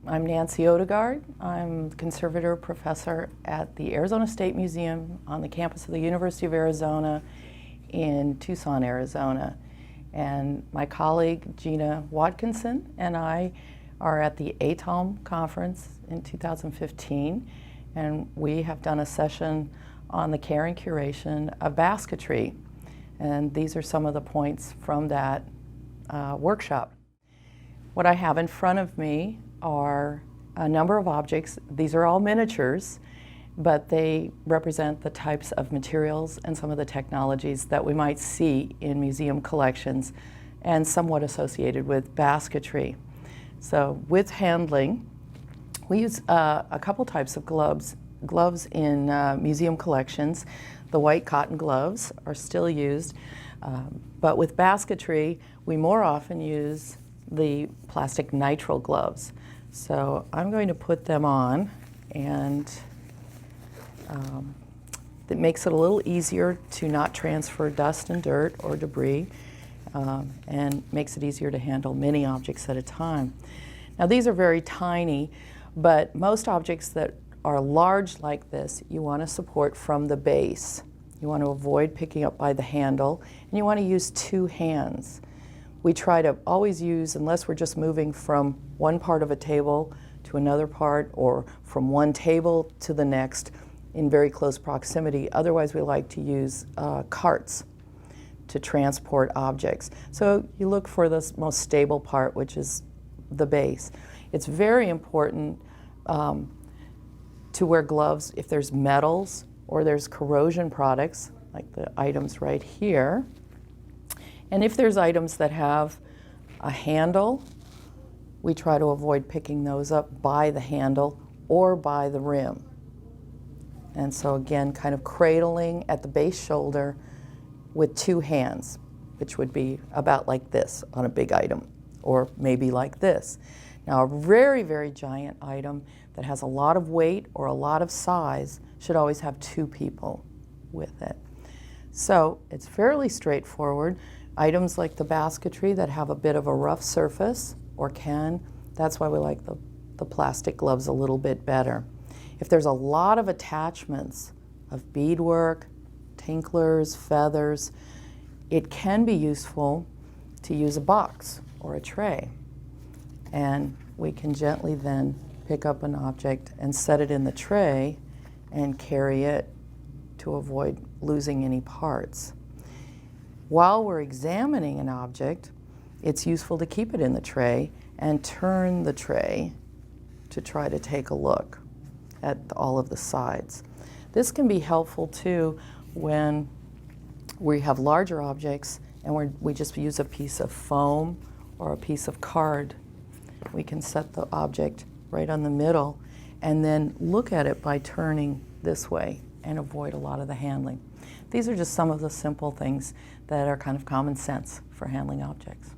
I'm Nancy Odegaard. I'm conservator professor at the Arizona State Museum on the campus of the University of Arizona in Tucson, Arizona. And my colleague Gina Watkinson and I are at the ATALM conference in 2015, and we have done a session on the care and curation of basketry. And these are some of the points from that workshop. What I have in front of me are a number of objects. These are all miniatures, but they represent the types of materials and some of the technologies that we might see in museum collections and somewhat associated with basketry. So with handling, we use a couple types of gloves in museum collections. The white cotton gloves are still used, but with basketry, we more often use the plastic nitrile gloves. So I'm going to put them on, and it makes it a little easier to not transfer dust and dirt or debris, and makes it easier to handle many objects at a time. Now these are very tiny, but most objects that are large like this, you want to support from the base. You want to avoid picking up by the handle, and you want to use two hands. We try to always use, unless we're just moving from one part of a table to another part, or from one table to the next in very close proximity. Otherwise, we like to use carts to transport objects. So you look for the most stable part, which is the base. It's very important to wear gloves if there's metals or there's corrosion products, like the items right here. And if there's items that have a handle, we try to avoid picking those up by the handle or by the rim. And so again, kind of cradling at the base shoulder with two hands, which would be about like this on a big item, or maybe like this. Now a very, very giant item that has a lot of weight or a lot of size should always have two people with it. So it's fairly straightforward. Items like the basketry that have a bit of a rough surface, or that's why we like the plastic gloves a little bit better. If there's a lot of attachments of beadwork, tinklers, feathers, it can be useful to use a box or a tray. And we can gently then pick up an object and set it in the tray and carry it to avoid losing any parts. While we're examining an object, it's useful to keep it in the tray and turn the tray to try to take a look at all of the sides. This can be helpful too when we have larger objects and we just use a piece of foam or a piece of card. We can set the object right on the middle and then look at it by turning this way and avoid a lot of the handling. These are just some of the simple things that are kind of common sense for handling objects.